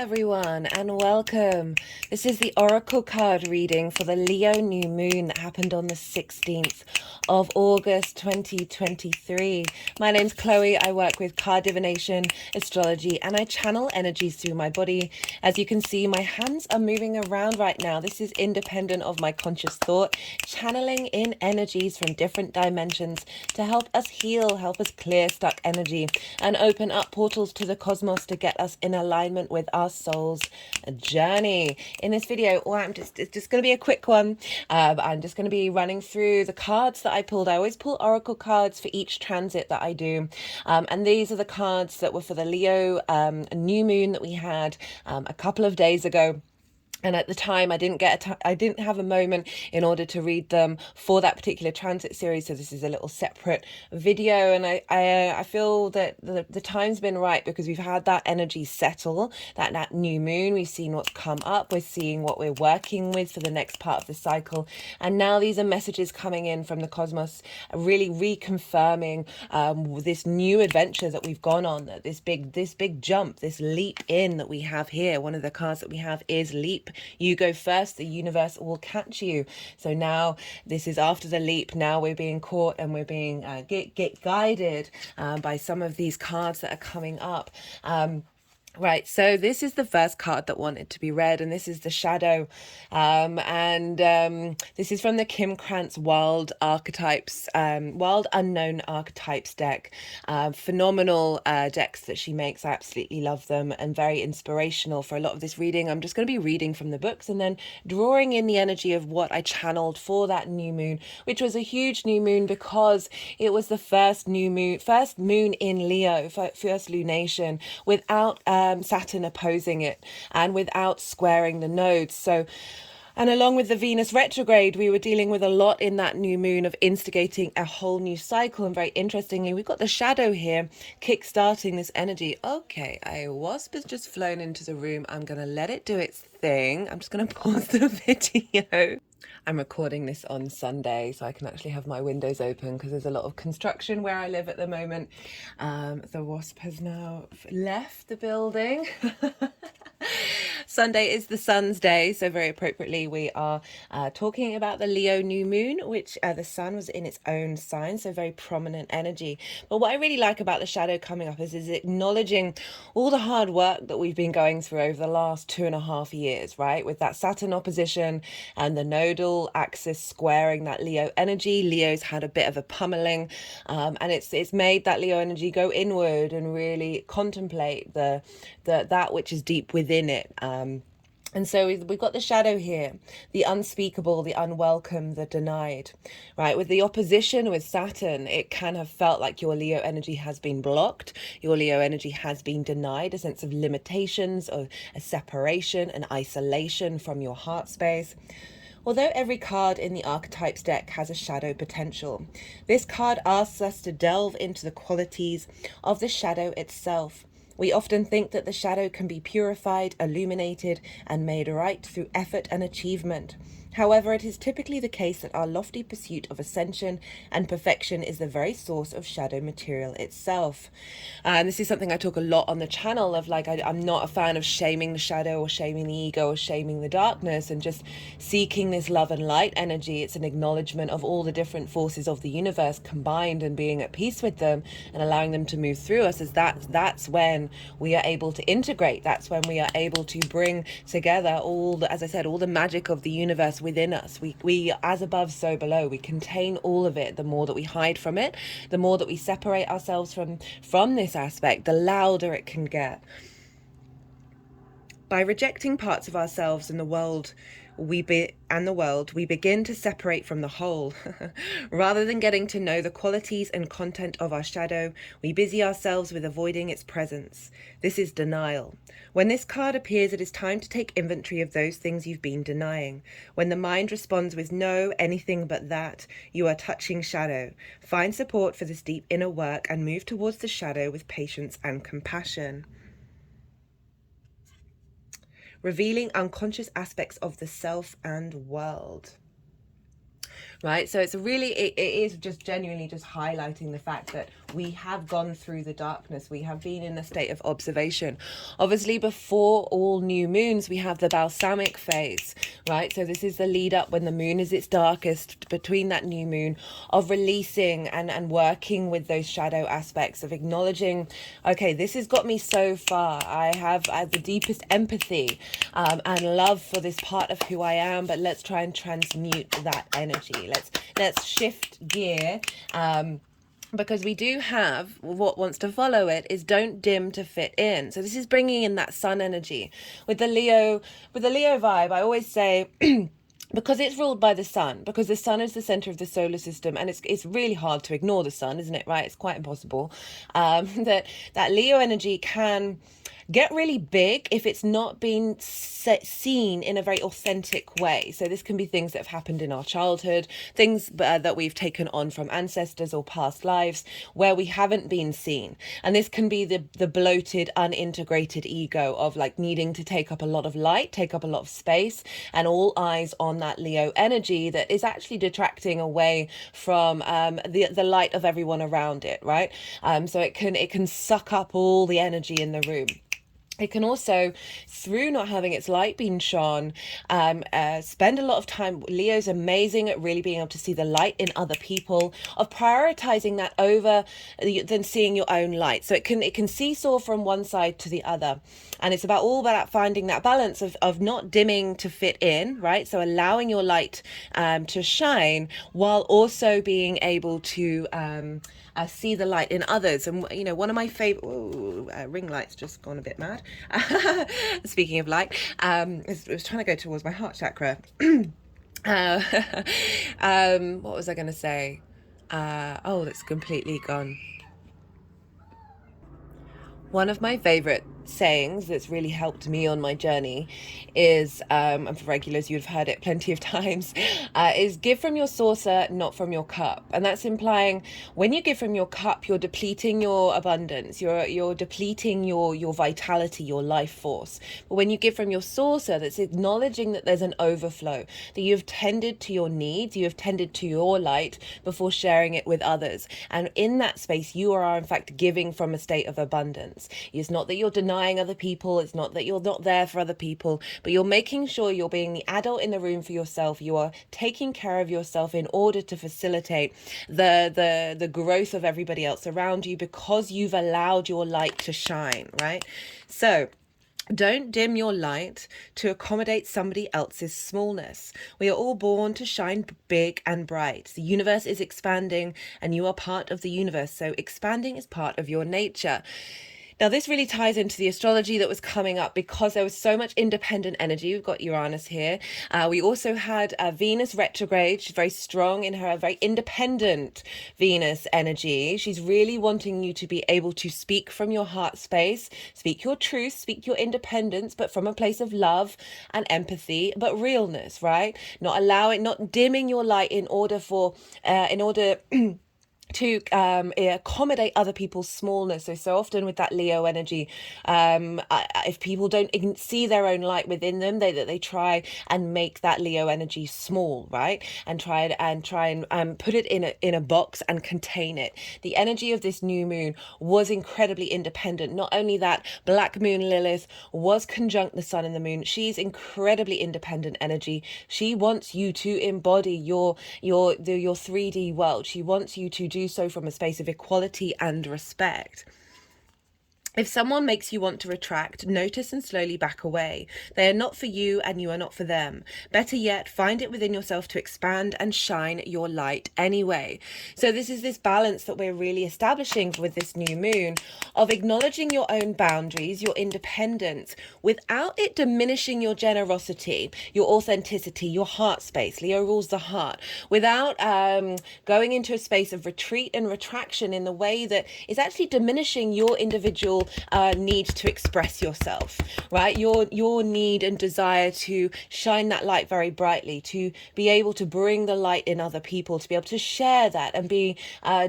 everyone, and welcome. This is the Oracle card reading for the Leo new moon that happened on the 16th of August 2023. My name's Chloe. I work with card divination, astrology, and I channel energies through my body. As you can see, my hands are moving around right now. This is independent of my conscious thought, channeling in energies from different dimensions to help us heal, help us clear stuck energy, and open up portals to the cosmos to get us in alignment with our soul's journey. In this video, it's just going to be a quick one. I'm just going to be running through the cards that I pulled. I always pull oracle cards for each transit that I do, and these are the cards that were for the Leo new moon that we had a couple of days ago. And at the time, I didn't have a moment in order to read them for that particular transit series. So this is a little separate video. And I feel that the time's been right because we've had that energy settle, that new moon. We've seen what's come up. We're seeing what we're working with for the next part of the cycle. And now these are messages coming in from the cosmos, really reconfirming this new adventure that we've gone on, this big jump, this leap in that we have here. One of the cards that we have is leap. You go first, the universe will catch you. So now this is after the leap. Now we're being caught and we're being get guided by some of these cards that are coming up. Right, so this is the first card that wanted to be read, and this is the Shadow, this is from the Kim Krantz Wild Archetypes, Wild Unknown Archetypes deck. Phenomenal decks that she makes. I absolutely love them and very inspirational for a lot of this reading. I'm just going to be reading from the books and then drawing in the energy of what I channeled for that new moon, which was a huge new moon because it was the first moon in Leo, first lunation without Saturn opposing it and without squaring the nodes. So, and along with the Venus retrograde, we were dealing with a lot in that new moon of instigating a whole new cycle. And very interestingly, we've got the Shadow here kick-starting this energy. Okay, a wasp has just flown into the room. I'm going to let it do its thing. I'm just going to pause the video. I'm recording this on Sunday, so I can actually have my windows open because there's a lot of construction where I live at the moment. The wasp has now left the building. Sunday is the sun's day, so very appropriately we are talking about the Leo new moon, which the sun was in its own sign, so very prominent energy. But what I really like about the Shadow coming up is acknowledging all the hard work that we've been going through over the last 2.5 years, right? With that Saturn opposition and the nodal axis squaring that Leo energy. Leo's had a bit of a pummeling, and it's made that Leo energy go inward and really contemplate that which is deep within it. And so we've got the Shadow here, the unspeakable, the unwelcome, the denied, right? With the opposition with Saturn, it can have felt like your Leo energy has been blocked. Your Leo energy has been denied, a sense of limitations, of a separation, an isolation from your heart space. Although every card in the Archetypes deck has a shadow potential, this card asks us to delve into the qualities of the shadow itself. We often think that the shadow can be purified, illuminated, and made right through effort and achievement. However, it is typically the case that our lofty pursuit of ascension and perfection is the very source of shadow material itself. And this is something I talk a lot on the channel of, like, I'm not a fan of shaming the shadow or shaming the ego or shaming the darkness, and just seeking this love and light energy. It's an acknowledgement of all the different forces of the universe combined and being at peace with them and allowing them to move through us. That's when we are able to integrate. That's when we are able to bring together as I said, all the magic of the universe within us. We as above, so below. We contain all of it. The more that we hide from it, the more that we separate ourselves from this aspect, the louder it can get. By rejecting parts of ourselves and the world, we begin to separate from the whole. Rather than getting to know the qualities and content of our shadow, we busy ourselves with avoiding its presence. This is denial. When this card appears, it is time to take inventory of those things you've been denying. When the mind responds with no, anything but that, you are touching shadow. Find support for this deep inner work and move towards the shadow with patience and compassion. Revealing unconscious aspects of the self and world. right? So it's really, it is just genuinely just highlighting the fact that we have gone through the darkness. We have been in a state of observation. Obviously, before all new moons, we have the balsamic phase, right? So this is the lead up when the moon is its darkest, between that new moon, of releasing and working with those shadow aspects, of acknowledging, okay, this has got me so far. I have the deepest empathy and love for this part of who I am, but let's try and transmute that energy. Let's shift gear, because we do have what wants to follow it is don't dim to fit in. So this is bringing in that sun energy with the Leo vibe. I always say because it's ruled by the sun, because the sun is the center of the solar system, and it's really hard to ignore the sun, isn't it? Right? It's quite impossible. That Leo energy can get really big if it's not been seen in a very authentic way. So this can be things that have happened in our childhood, things that we've taken on from ancestors or past lives where we haven't been seen. And this can be the bloated, unintegrated ego of like needing to take up a lot of light, take up a lot of space, and all eyes on that Leo energy that is actually detracting away from the light of everyone around it, right? So it can suck up all the energy in the room. It can also, through not having its light being shone, spend a lot of time. Leo's amazing at really being able to see the light in other people, of prioritizing that over than seeing your own light. So it can seesaw from one side to the other. And it's all about finding that balance of not dimming to fit in, right? So allowing your light to shine while also being able to see the light in others. And, you know, one of my favorite, ring light's just gone a bit mad. Speaking of light, it was trying to go towards my heart chakra. What was I going to say? It's completely gone. One of my favorite sayings that's really helped me on my journey is, and for regulars you've heard it plenty of times, is give from your saucer, not from your cup. And that's implying when you give from your cup, you're depleting your abundance, you're depleting your vitality, your life force. But when you give from your saucer, that's acknowledging that there's an overflow, that you've tended to your needs, you have tended to your light before sharing it with others. And in that space, you are in fact giving from a state of abundance. It's not that you're denying other people, it's not that you're not there for other people, but you're making sure you're being the adult in the room for yourself. You are taking care of yourself in order to facilitate the growth of everybody else around you, because you've allowed your light to shine, right? So don't dim your light to accommodate somebody else's smallness. We are all born to shine big and bright. The universe is expanding and you are part of the universe. So expanding is part of your nature. Now, this really ties into the astrology that was coming up, because there was so much independent energy. We've got Uranus here. We also had Venus retrograde. She's very strong in her very independent Venus energy. She's really wanting you to be able to speak from your heart space, speak your truth, speak your independence, but from a place of love and empathy, but realness, right? Not dimming your light in order to accommodate other people's smallness. So often with that Leo energy, if people don't see their own light within them, they try and make that Leo energy small, right? And try and put it in a box and contain it. The energy of this new moon was incredibly independent. Not only that, Black Moon Lilith was conjunct the sun and the moon. She's incredibly independent energy. She wants you to embody your 3D world. She wants you to do so from a space of equality and respect. If someone makes you want to retract, notice and slowly back away. They are not for you and you are not for them. Better yet, find it within yourself to expand and shine your light anyway. So this is this balance that we're really establishing with this new moon, of acknowledging your own boundaries, your independence, without it diminishing your generosity, your authenticity, your heart space. Leo rules the heart. Without going into a space of retreat and retraction in the way that is actually diminishing your individual your need to express yourself, right? Your need and desire to shine that light very brightly, to be able to bring the light in other people, to be able to share that and be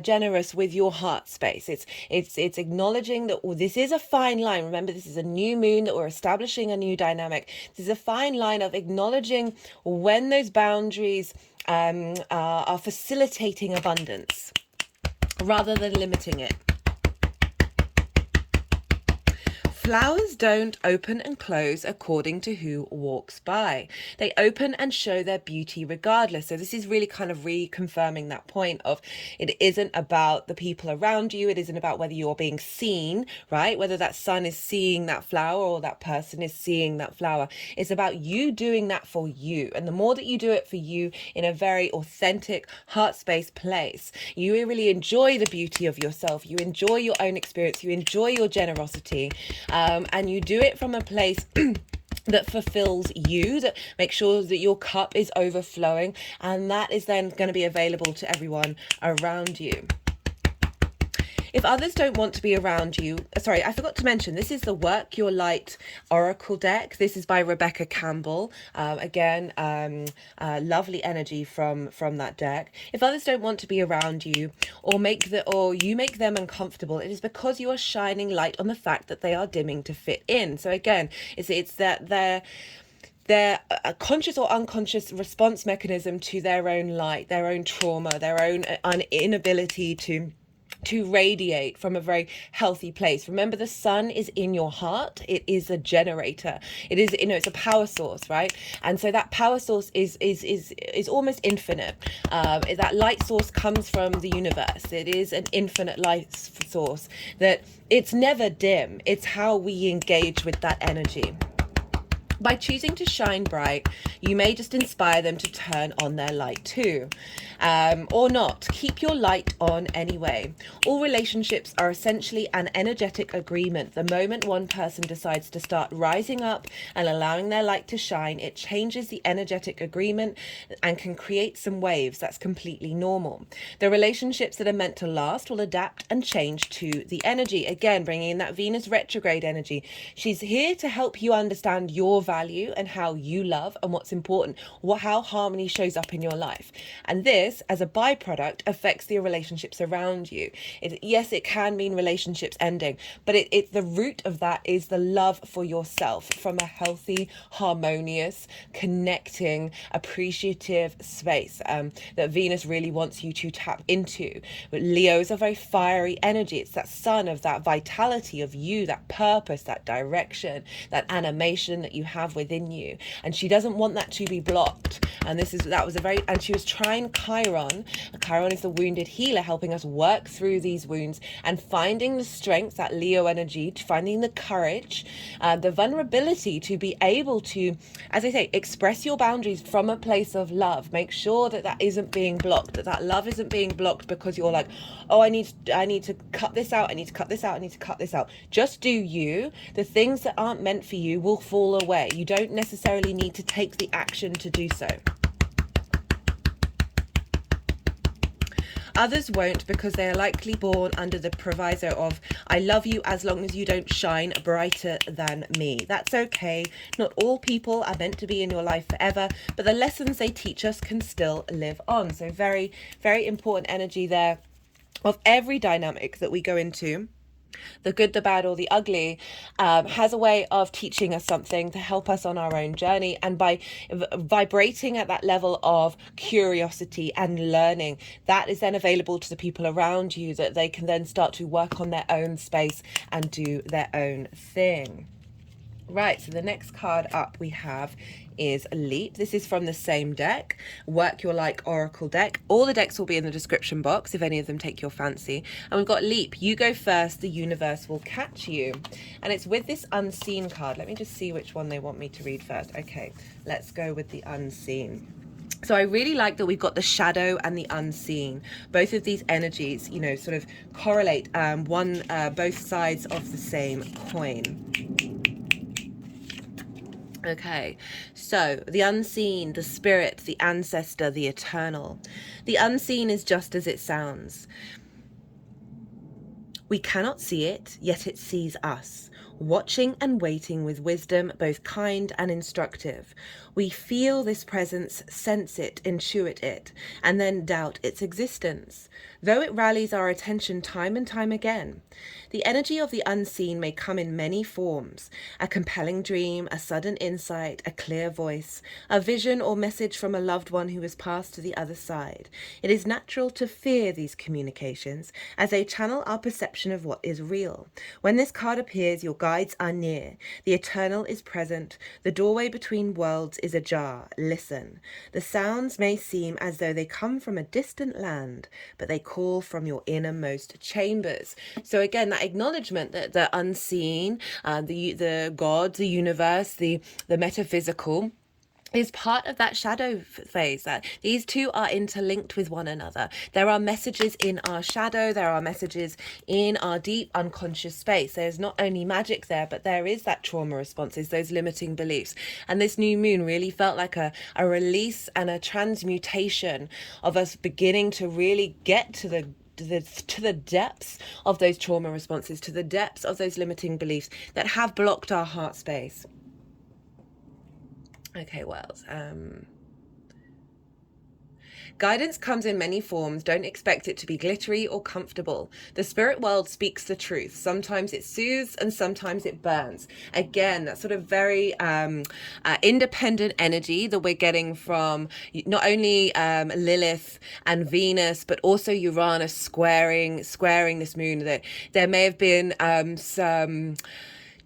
generous with your heart space. It's acknowledging that this is a fine line. Remember, this is a new moon, that we're establishing a new dynamic. This is a fine line of acknowledging when those boundaries are facilitating abundance rather than limiting it. Flowers don't open and close according to who walks by. They open and show their beauty regardless. So this is really kind of reconfirming that point of, it isn't about the people around you. It isn't about whether you're being seen, right? Whether that sun is seeing that flower or that person is seeing that flower. It's about you doing that for you. And the more that you do it for you in a very authentic, heart space place, you really enjoy the beauty of yourself. You enjoy your own experience. You enjoy your generosity. And you do it from a place that fulfills you, that makes sure that your cup is overflowing, and that is then going to be available to everyone around you. If others don't want to be around you, sorry, I forgot to mention, this is the Work Your Light Oracle deck. This is by Rebecca Campbell. Again, lovely energy from that deck. If others don't want to be around you, or you make them uncomfortable, it is because you are shining light on the fact that they are dimming to fit in. So again, it's that their conscious or unconscious response mechanism to their own light, their own trauma, their own inability to radiate from a very healthy place. Remember, the sun is in your heart. It is a generator. It is, it's a power source, right? And so that power source is almost infinite. That light source comes from the universe. It is an infinite light source, that it's never dim. It's how we engage with that energy. By choosing to shine bright, you may just inspire them to turn on their light too. Or not. Keep your light on anyway. All relationships are essentially an energetic agreement. The moment one person decides to start rising up and allowing their light to shine, it changes the energetic agreement and can create some waves. That's completely normal. The relationships that are meant to last will adapt and change to the energy. Again, bringing in that Venus retrograde energy. She's here to help you understand your value and how you love and what's important, how harmony shows up in your life. And this, as a byproduct, affects the relationships around you. Yes, it can mean relationships ending, but the root of that is the love for yourself from a healthy, harmonious, connecting, appreciative space that Venus really wants you to tap into. But Leo is a very fiery energy. It's that sun of that vitality of you, that purpose, that direction, that animation that you have within you, and she doesn't want that to be blocked. And she was trying Chiron. Chiron is the wounded healer, helping us work through these wounds and finding the strength, that Leo energy, finding the courage, the vulnerability to be able to, as I say, express your boundaries from a place of love. Make sure that isn't being blocked, that love isn't being blocked because you're like, oh, I need to cut this out, I need to cut this out, I need to cut this out. Just do you. The things that aren't meant for you will fall away. You don't necessarily need to take the action to do so. Others won't, because they are likely born under the proviso of, I love you as long as you don't shine brighter than me. That's okay. Not all people are meant to be in your life forever, but the lessons they teach us can still live on. So very, very important energy there of every dynamic that we go into. The good, the bad, or the ugly, has a way of teaching us something to help us on our own journey. And by vibrating at that level of curiosity and learning, that is then available to the people around you, that they can then start to work on their own space and do their own thing. Right, so the next card up we have is Leap. This is from the same deck, Work Your Light Oracle deck. All the decks will be in the description box if any of them take your fancy. And we've got Leap. You go first, the universe will catch you. And it's with this Unseen card. Let me just see which one they want me to read first. Okay, let's go with the Unseen. So I really like that we've got the shadow and the unseen. Both of these energies, sort of correlate both sides of the same coin. Okay, so the unseen, the spirit, the ancestor, the eternal. The unseen is just as it sounds. We cannot see it, yet it sees us, watching and waiting with wisdom, both kind and instructive. We feel this presence, sense it, intuit it, and then doubt its existence, though it rallies our attention time and time again. The energy of the unseen may come in many forms: a compelling dream, a sudden insight, a clear voice, a vision or message from a loved one who has passed to the other side. It is natural to fear these communications as they channel our perception of what is real. When this card appears, your guides are near. The eternal is present. The doorway between worlds is ajar. Listen. The sounds may seem as though they come from a distant land, but they call from your innermost chambers. So again, that acknowledgement that the unseen, the gods, the universe, the metaphysical, is part of that shadow phase, that these two are interlinked with one another. There are messages in our shadow, there are messages in our deep unconscious space. There's not only magic there, but there is that trauma responses, those limiting beliefs. And this new moon really felt like a release and a transmutation of us beginning to really get to the depths of those trauma responses, to the depths of those limiting beliefs that have blocked our heart space. Okay, well, guidance comes in many forms. Don't expect it to be glittery or comfortable. The spirit world speaks the truth. Sometimes it soothes and sometimes it burns. Again, that sort of very independent energy that we're getting from not only Lilith and Venus, but also Uranus squaring this moon. That there may have been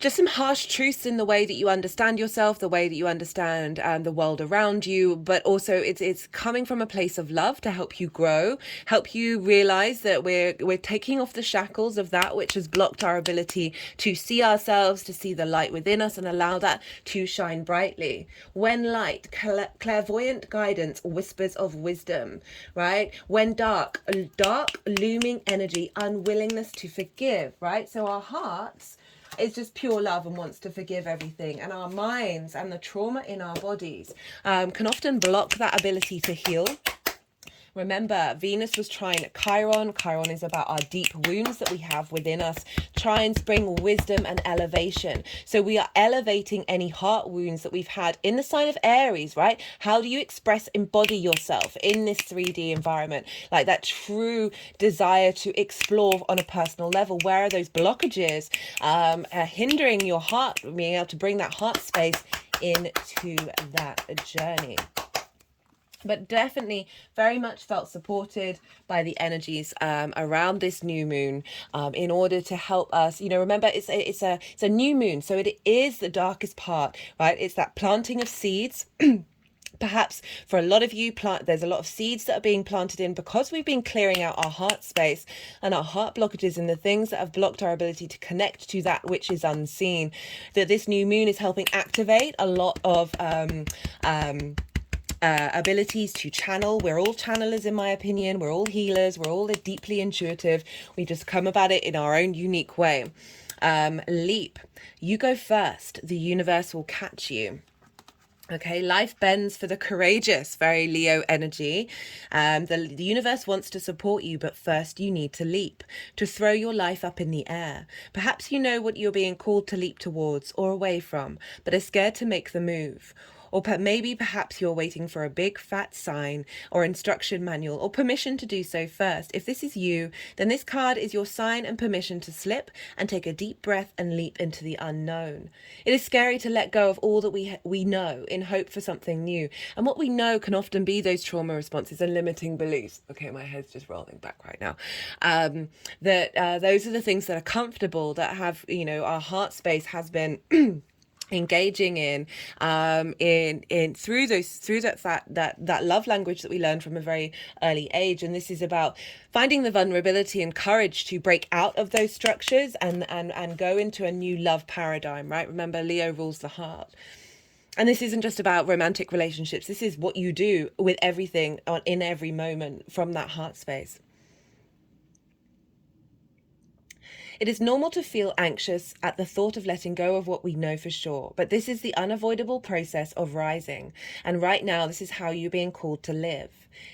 just some harsh truths in the way that you understand yourself, the way that you understand the world around you, but also it's coming from a place of love to help you grow, help you realize that we're taking off the shackles of that which has blocked our ability to see ourselves, to see the light within us and allow that to shine brightly. When light, clairvoyant guidance, whispers of wisdom, right? When dark, looming energy, unwillingness to forgive, right? So our hearts is just pure love and wants to forgive everything, and our minds and the trauma in our bodies can often block that ability to heal. Remember, Venus was trine Chiron. Chiron is about our deep wounds that we have within us. Trines bring wisdom and elevation. So we are elevating any heart wounds that we've had in the sign of Aries, right? How do you embody yourself in this 3D environment? Like that true desire to explore on a personal level. Where are those blockages hindering your heart, being able to bring that heart space into that journey? But definitely very much felt supported by the energies around this new moon in order to help us. Remember, it's a new moon, so it is the darkest part, right? It's that planting of seeds. Perhaps for a lot of you, there's a lot of seeds that are being planted in because we've been clearing out our heart space and our heart blockages and the things that have blocked our ability to connect to that which is unseen. That this new moon is helping activate a lot of abilities to channel. We're all channelers, in my opinion. We're all healers. We're all deeply intuitive. We just come about it in our own unique way. Leap. You go first. The universe will catch you. Okay, life bends for the courageous, very Leo energy. The universe wants to support you, but first you need to leap, to throw your life up in the air. Perhaps you know what you're being called to leap towards or away from, but are scared to make the move. Or perhaps you're waiting for a big fat sign or instruction manual or permission to do so first. If this is you, then this card is your sign and permission to slip and take a deep breath and leap into the unknown. It is scary to let go of all that we know in hope for something new. And what we know can often be those trauma responses and limiting beliefs. Okay, my head's just rolling back right now. Those are the things that are comfortable, that have, our heart space has been engaging in through that love language that we learn from a very early age. And this is about finding the vulnerability and courage to break out of those structures and go into a new love paradigm, right? Remember, Leo rules the heart. And this isn't just about romantic relationships. This is what you do with everything in every moment from that heart space. It is normal to feel anxious at the thought of letting go of what we know for sure, but this is the unavoidable process of rising. And right now, this is how you're being called to live.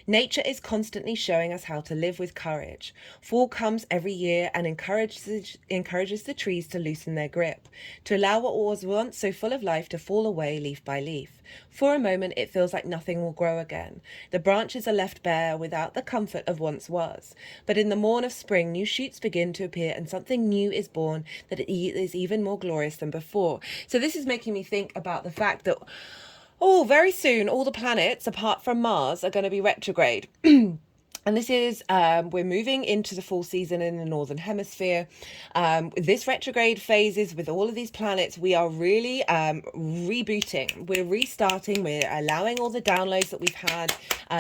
Nature is constantly showing us how to live with courage. Fall comes every year and encourages the trees to loosen their grip, to allow what was once so full of life to fall away leaf by leaf. For a moment, it feels like nothing will grow again. The branches are left bare without the comfort of once was. But in the morn of spring, new shoots begin to appear and something new is born that is even more glorious than before. So this is making me think about the fact that very soon, all the planets, apart from Mars, are going to be retrograde. And this is, we're moving into the fall season in the Northern Hemisphere. This retrograde phases with all of these planets, we are really rebooting. We're restarting. We're allowing all the downloads that we've had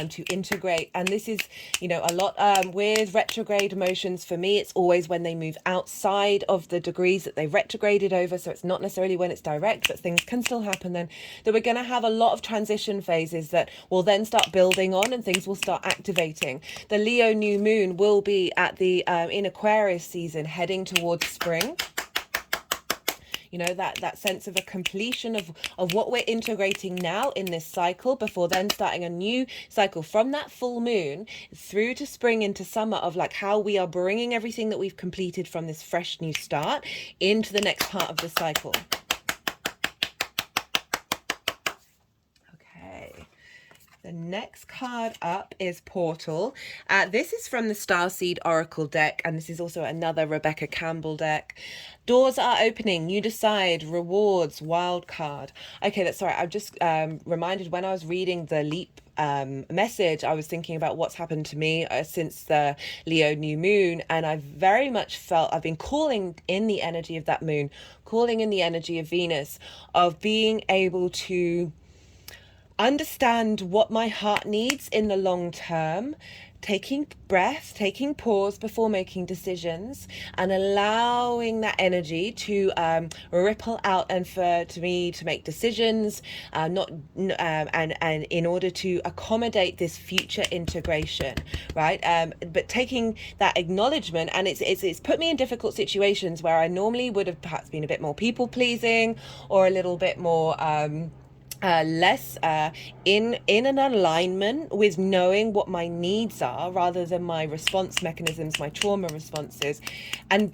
to integrate. And this is, a lot with retrograde motions. For me, it's always when they move outside of the degrees that they've retrograded over. So it's not necessarily when it's direct, but things can still happen then. That we're going to have a lot of transition phases that will then start building on and things will start activating. The Leo new moon will be at the in Aquarius season, heading towards spring. That sense of a completion of what we're integrating now in this cycle before then starting a new cycle from that full moon through to spring into summer, of like how we are bringing everything that we've completed from this fresh new start into the next part of the cycle. The next card up is Portal. This is from the Starseed Oracle deck, and this is also another Rebecca Campbell deck. Doors are opening, you decide, rewards, wild card. Okay, I'm just reminded when I was reading the Leap message, I was thinking about what's happened to me since the Leo new moon, and I very much felt I've been calling in the energy of that moon, calling in the energy of Venus, of being able to understand what my heart needs in the long term, taking breath, taking pause before making decisions, and allowing that energy to ripple out and to me to make decisions, and in order to accommodate this future integration, right? But taking that acknowledgement, and it's put me in difficult situations where I normally would have perhaps been a bit more people pleasing or a little bit more less in an alignment with knowing what my needs are rather than my response mechanisms, my trauma responses, and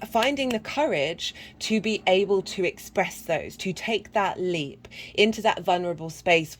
finding the courage to be able to express those, to take that leap into that vulnerable space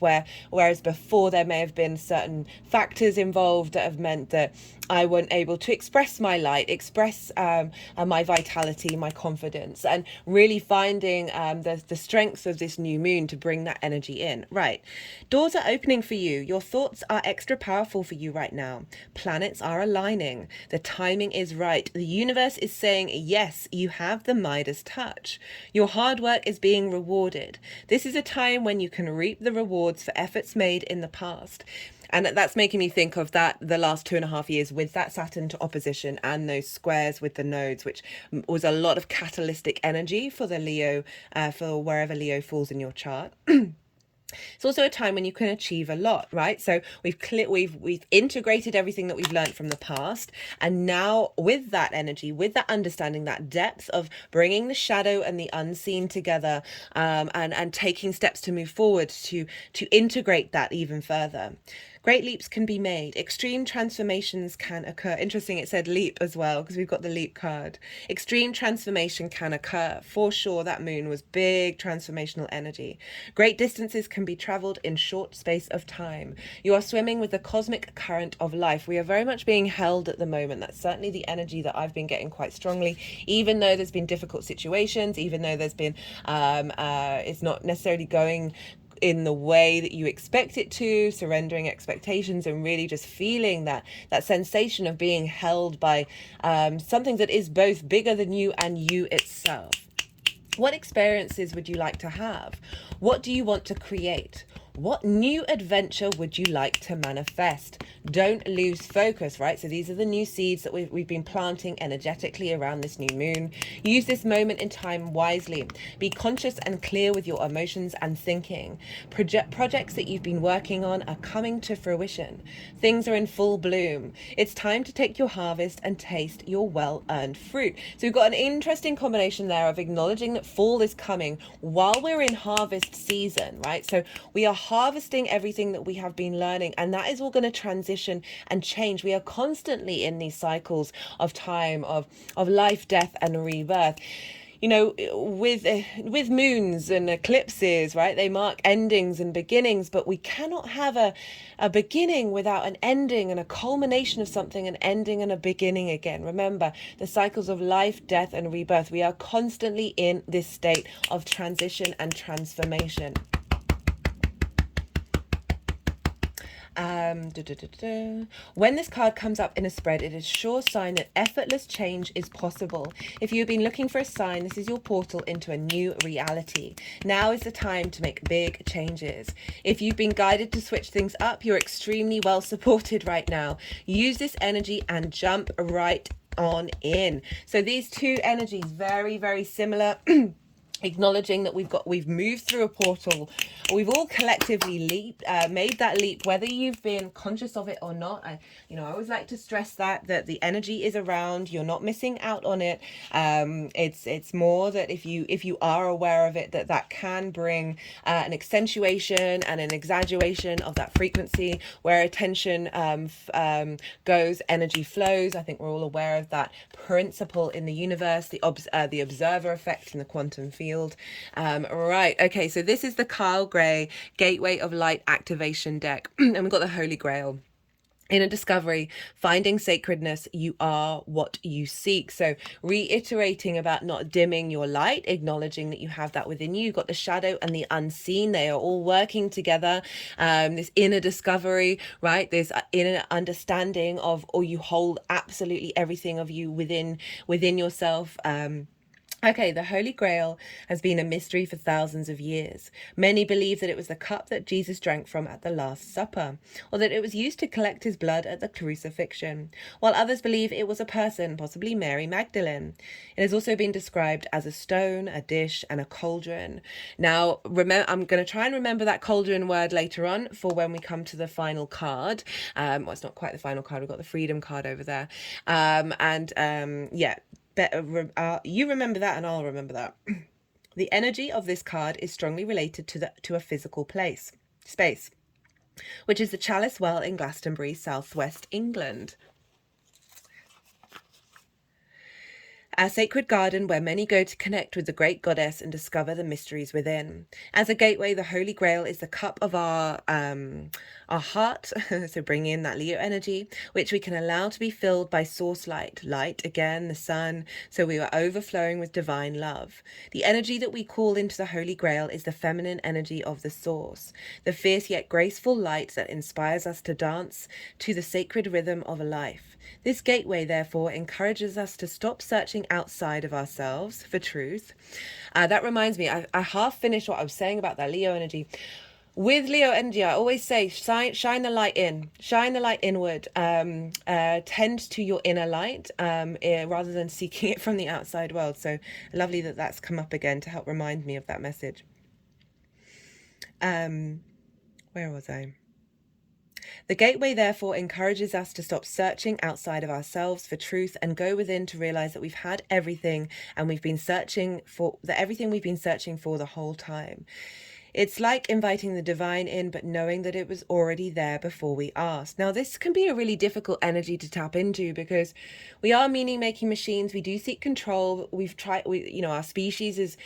whereas before there may have been certain factors involved that have meant that I wasn't able to express my light, express my vitality, my confidence, and really finding the strength of this new moon to bring that energy in. Right. Doors are opening for you. Your thoughts are extra powerful for you right now. Planets are aligning. The timing is right. The universe is saying, yes, you have the Midas touch. Your hard work is being rewarded. This is a time when you can reap the rewards for efforts made in the past. And that's making me think of the last 2.5 years with that Saturn to opposition and those squares with the nodes, which was a lot of catalytic energy for the Leo, for wherever Leo falls in your chart. It's also a time when you can achieve a lot, right? So we've integrated everything that we've learned from the past, and now with that energy, with that understanding, that depth of bringing the shadow and the unseen together, and taking steps to move forward to integrate that even further. Great leaps can be made. Extreme transformations can occur. Interesting, it said leap as well, because we've got the leap card. Extreme transformation can occur. For sure, that moon was big transformational energy. Great distances can be traveled in short space of time. You are swimming with the cosmic current of life. We are very much being held at the moment. That's certainly the energy that I've been getting quite strongly, even though there's been difficult situations, even though there's been, it's not necessarily going in the way that you expect it to, surrendering expectations and really just feeling that sensation of being held by something that is both bigger than you and you itself. What experiences would you like to have? What do you want to create? What new adventure would you like to manifest? Don't lose focus, right? So these are the new seeds that we've been planting energetically around this new moon. Use this moment in time wisely. Be conscious and clear with your emotions and thinking. Projects that you've been working on are coming to fruition. Things are in full bloom. It's time to take your harvest and taste your well-earned fruit. So we've got an interesting combination there of acknowledging that fall is coming while we're in harvest season, right? So we are harvesting everything that we have been learning, and that is all going to transition and change. We are constantly in these cycles of time, of life, death, and rebirth. You know, with moons and eclipses, right, they mark endings and beginnings, but we cannot have a beginning without an ending, and a culmination of something, an ending and a beginning again. Remember the cycles of life, death, and rebirth. We are constantly in this state of transition and transformation. When this card comes up in a spread, it is a sure sign that effortless change is possible. If you've been looking for a sign, this is your portal into a new reality. Now is the time to make big changes. If you've been guided to switch things up, you're extremely well supported right now. Use this energy and jump right on in. So these two energies, very, very similar. Acknowledging that we've moved through a portal. We've all collectively made that leap, whether you've been conscious of it or not. I always like to stress that the energy is around. You're not missing out on it. It's more that if you are aware of it, that can bring an accentuation and an exaggeration of that frequency. Where attention goes, energy flows. I think we're all aware of that principle in the universe, the observer effect in the quantum field. Right, okay, so this is the Kyle Gray Gateway of Light Activation deck, and we've got the Holy Grail. Inner discovery, finding sacredness, you are what you seek. So reiterating about not dimming your light, acknowledging that you have that within you. You've got the shadow and the unseen. They are all working together. This inner discovery, right? This inner understanding of, or you hold absolutely everything of you within yourself. Okay, the Holy Grail has been a mystery for thousands of years. Many believe that it was the cup that Jesus drank from at the Last Supper, or that it was used to collect his blood at the crucifixion, while others believe it was a person, possibly Mary Magdalene. It has also been described as a stone, a dish, and a cauldron. Now, I'm going to try and remember that cauldron word later on for when we come to the final card. Well, it's not quite the final card. We've got the Freedom card over there. Yeah. You remember that and I'll remember that. The energy of this card is strongly related to a physical space, which is the Chalice Well in Glastonbury, southwest England. A sacred garden where many go to connect with the great goddess and discover the mysteries within. As a gateway, the Holy Grail is the cup of our heart, so bring in that Leo energy, which we can allow to be filled by source light. Light, again, the sun, so we are overflowing with divine love. The energy that we call into the Holy Grail is the feminine energy of the source, the fierce yet graceful light that inspires us to dance to the sacred rhythm of a life. This gateway, therefore, encourages us to stop searching outside of ourselves for truth. That reminds me, I half finished what I was saying about that Leo energy. With Leo energy, I always say, shine the light in, shine the light inward, tend to your inner light rather than seeking it from the outside world. So lovely that that's come up again to help remind me of that message. Where was I? The gateway, therefore, encourages us to stop searching outside of ourselves for truth and go within to realize that we've had everything and we've been searching for everything we've been searching for the whole time. It's like inviting the divine in, but knowing that it was already there before we asked. Now, this can be a really difficult energy to tap into because we are meaning-making machines. We do seek control. Our species is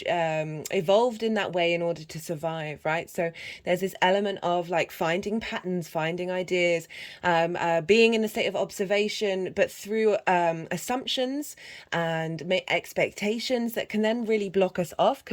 evolved in that way in order to survive, right? So there's this element of like finding patterns, finding ideas, being in a state of observation, but through assumptions and expectations that can then really block us off,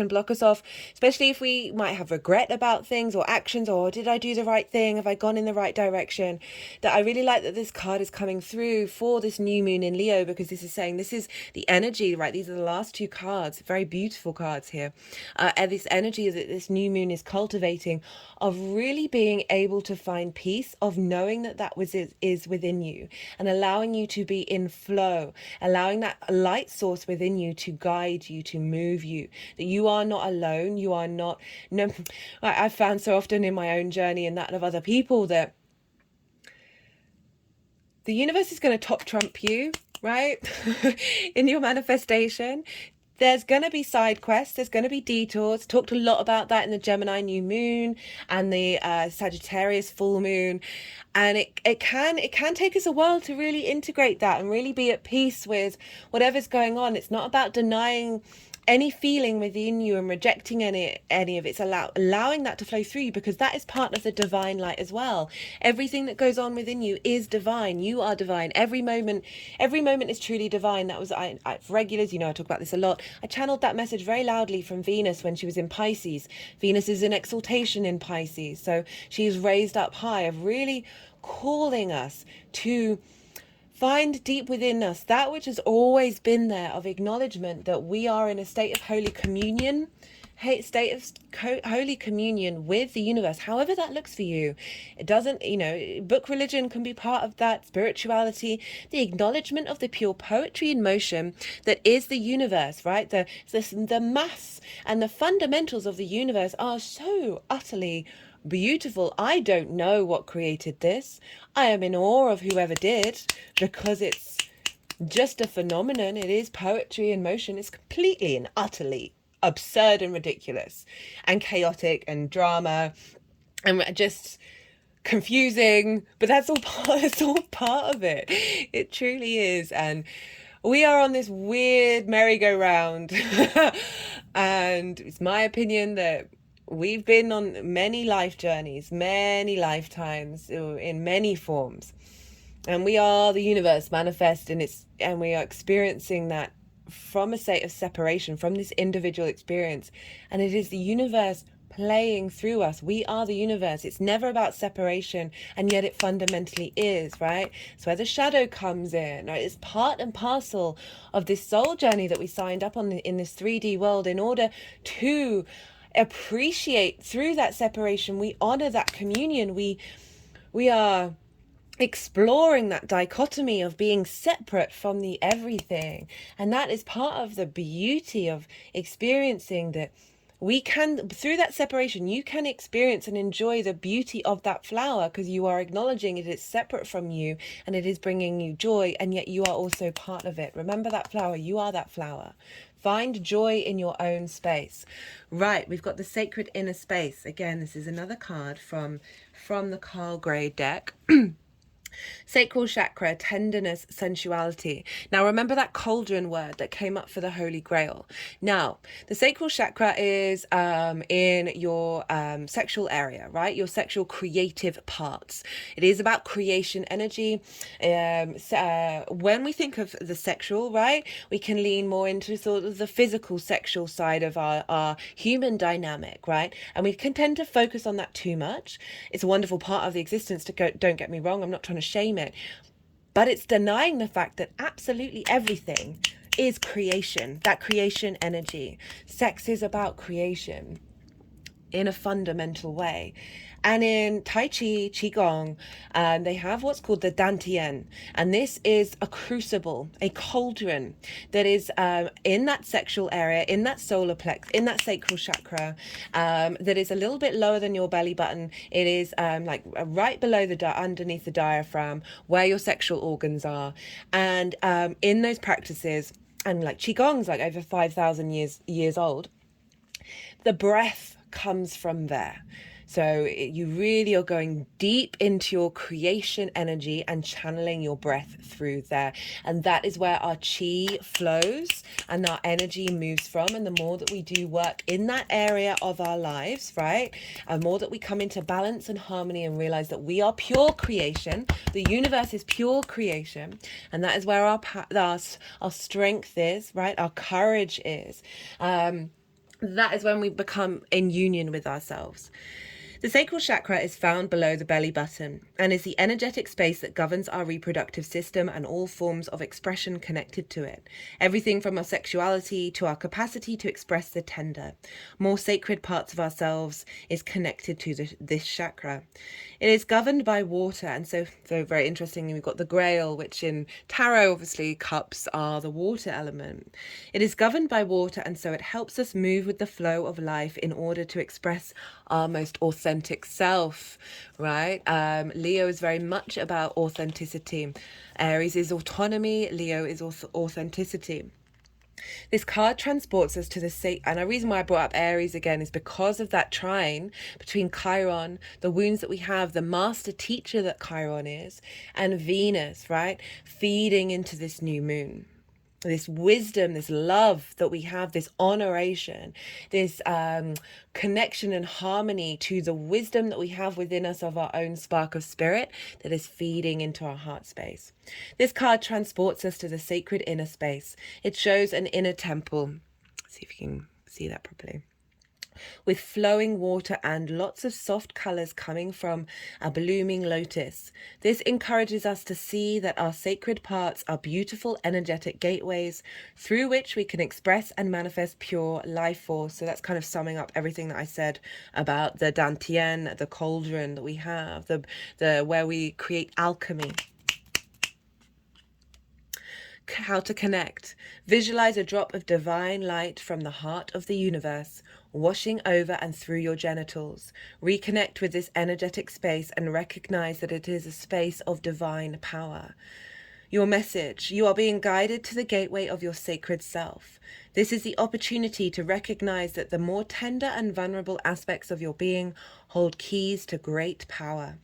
especially if we might have regret about things or actions, or did I do the right thing? Have I gone in the right direction? That I really like that this card is coming through for this new moon in Leo, because this is saying this is the energy, right? These are the last two cards, very beautiful cards here. And this energy that this new moon is cultivating of really being able to find peace, of knowing that is within you, and allowing you to be in flow, allowing that light source within you to guide you, to move you, that you are not alone. You are not, no, I've found so often in my own journey and that of other people that the universe is going to top trump you, right? In your manifestation. There's going to be side quests, there's going to be detours. Talked a lot about that in the Gemini new moon and the Sagittarius full moon. And it can take us a while to really integrate that and really be at peace with whatever's going on. It's not about denying any feeling within you and rejecting any of it. It's allowing that to flow through you, because that is part of the divine light as well. Everything that goes on within you is divine. You are divine. Every moment is truly divine. That was I for regulars, I talk about this a lot. I channeled that message very loudly from Venus when she was in Pisces. Venus is in exaltation in Pisces, so she's raised up high, of really calling us to find deep within us that which has always been there, of acknowledgement that we are in a state of holy communion, holy communion with the universe, however that looks for you. It doesn't, book religion can be part of that, spirituality, the acknowledgement of the pure poetry in motion that is the universe, right? The mass and the fundamentals of the universe are so utterly beautiful. I don't know what created this. I am in awe of whoever did, because it's just a phenomenon. It is poetry in motion. It's completely and utterly absurd and ridiculous and chaotic and drama and just confusing, but that's all part of it. It truly is. And we are on this weird merry-go-round and it's my opinion that we've been on many life journeys, many lifetimes, in many forms, and we are the universe manifest, and we are experiencing that from a state of separation from this individual experience, and it is the universe playing through us. We are the universe. It's never about separation, and yet it fundamentally is, right? It's where the shadow comes in, right? It's part and parcel of this soul journey that we signed up on in this 3D world, in order to appreciate through that separation. We honor that communion. We are exploring that dichotomy of being separate from the everything, and that is part of the beauty of experiencing that we can, through that separation, you can experience and enjoy the beauty of that flower, because you are acknowledging it is separate from you and it is bringing you joy, and yet you are also part of it. Remember that flower. You are that flower. Find joy in your own space. Right, we've got the Sacred Inner Space. Again, this is another card from the Carl Gray deck. Sacral chakra, tenderness, sensuality. Now remember that cauldron word that came up for the Holy Grail. Now the sacral chakra is in your sexual area, right? Your sexual creative parts. It is about creation energy. When we think of the sexual, right, we can lean more into sort of the physical sexual side of our human dynamic, right? And we can tend to focus on that too much. It's a wonderful part of the existence, don't get me wrong, I'm not trying to shame it, but it's denying the fact that absolutely everything is creation, that creation energy. Sex is about creation in a fundamental way. And in Tai Chi, Qigong, they have what's called the Dantian. And this is a crucible, a cauldron that is in that sexual area, in that solar plex, in that sacral chakra, that is a little bit lower than your belly button. It is like right below underneath the diaphragm, where your sexual organs are. And in those practices, and like Qigong's like over 5,000 years old, the breath comes from there. So you really are going deep into your creation energy and channeling your breath through there. And that is where our chi flows and our energy moves from. And the more that we do work in that area of our lives, right, and more that we come into balance and harmony and realize that we are pure creation, the universe is pure creation, and that is where our strength is, right, our courage is. That is when we become in union with ourselves. The sacral chakra is found below the belly button and is the energetic space that governs our reproductive system and all forms of expression connected to it. Everything from our sexuality to our capacity to express the tender, more sacred parts of ourselves is connected to this chakra. It is governed by water, and so very interestingly, we've got the grail, which in tarot, obviously, cups are the water element. It is governed by water, and so it helps us move with the flow of life in order to express our most authentic self, right? Leo is very much about authenticity. Aries is autonomy, Leo is authenticity. This card transports us to the and the reason why I brought up Aries again is because of that trine between Chiron, the wounds that we have, the master teacher that Chiron is, and Venus, right? Feeding into this new moon. This wisdom, this love that we have, this honoration, this connection and harmony to the wisdom that we have within us of our own spark of spirit that is feeding into our heart space. This card transports us to the sacred inner space. It shows an inner temple. Let's see if you can see that properly. With flowing water and lots of soft colors coming from a blooming lotus. This encourages us to see that our sacred parts are beautiful energetic gateways through which we can express and manifest pure life force. So that's kind of summing up everything that I said about the dantian, the cauldron that we have, the where we create alchemy. How to connect. Visualize a drop of divine light from the heart of the universe, washing over and through your genitals. Reconnect with this energetic space and recognize that it is a space of divine power. Your message. You are being guided to the gateway of your sacred self. This is the opportunity to recognize that the more tender and vulnerable aspects of your being hold keys to great power.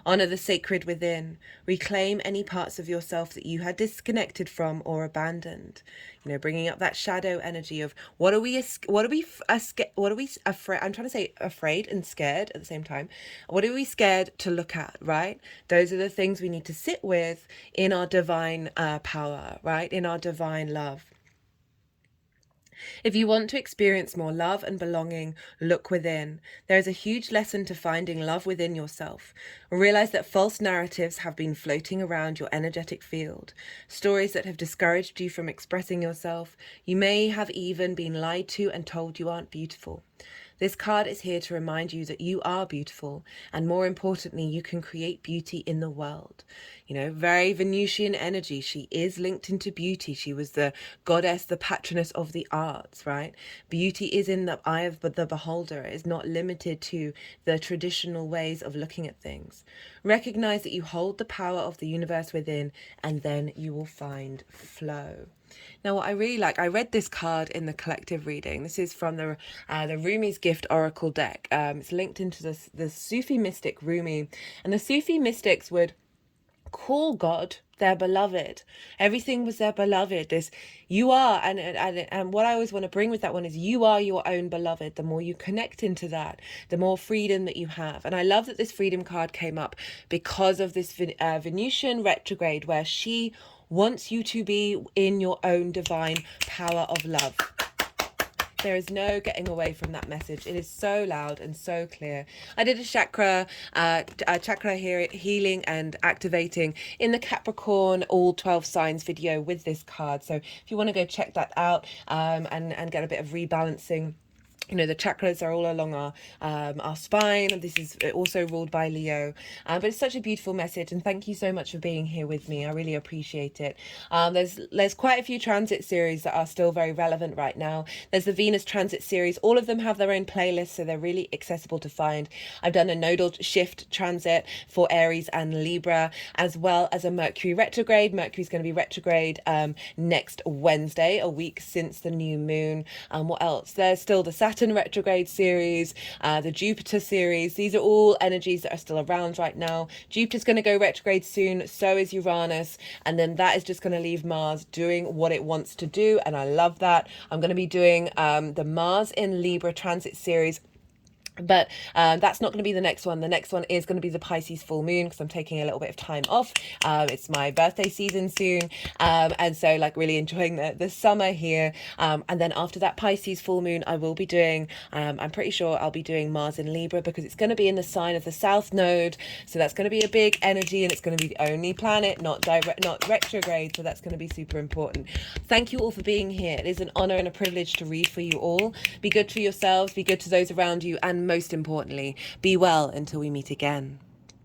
Honor the sacred within. Reclaim any parts of yourself that you had disconnected from or abandoned. You know, bringing up that shadow energy of what are we afraid? I'm trying to say afraid and scared at the same time. What are we scared to look at, right? Those are the things we need to sit with in our divine power, right? In our divine love. If you want to experience more love and belonging, look within. There is a huge lesson to finding love within yourself. Realize that false narratives have been floating around your energetic field. Stories that have discouraged you from expressing yourself. You may have even been lied to and told you aren't beautiful. This card is here to remind you that you are beautiful, and more importantly, you can create beauty in the world. You know, very Venusian energy. She is linked into beauty. She was the goddess, the patroness of the arts, right? Beauty is in the eye of the beholder. It is not limited to the traditional ways of looking at things. Recognize that you hold the power of the universe within, and then you will find flow. Now, what I really like, I read this card in the collective reading. This is from the Rumi's Gift Oracle deck. It's linked into the Sufi mystic Rumi, and the Sufi mystics would call God their beloved. Everything was their beloved. This you are, and what I always want to bring with that one is you are your own beloved. The more you connect into that, the more freedom that you have. And I love that this freedom card came up because of this Venusian retrograde, where she wants you to be in your own divine power of love. There is no getting away from that message. It is so loud and so clear. I did a chakra healing and activating in the Capricorn all 12 signs video with this card. So if you want to go check that out and get a bit of rebalancing. You know, the chakras are all along our spine. This is also ruled by Leo. But it's such a beautiful message, and thank you so much for being here with me. I really appreciate it. There's quite a few transit series that are still very relevant right now. There's the Venus transit series. All of them have their own playlists, so they're really accessible to find. I've done a nodal shift transit for Aries and Libra, as well as a Mercury retrograde. Mercury's going to be retrograde next Wednesday, a week since the new moon. What else? There's still the Saturn retrograde series, the Jupiter series. These are all energies that are still around right now. Jupiter's going to go retrograde soon, so is Uranus, and then that is just going to leave Mars doing what it wants to do, and I love that. I'm going to be doing the Mars in Libra transit series But that's not going to be the next one. The next one is going to be the Pisces full moon, because I'm taking a little bit of time off. It's my birthday season soon, and so like really enjoying the summer here. And then after that Pisces full moon, I will be doing, I'm pretty sure I'll be doing Mars in Libra, because it's going to be in the sign of the South Node. So that's going to be a big energy, and it's going to be the only planet not retrograde. So that's going to be super important. Thank you all for being here. It is an honor and a privilege to read for you all. Be good for yourselves, be good to those around you, and most importantly, be well until we meet again.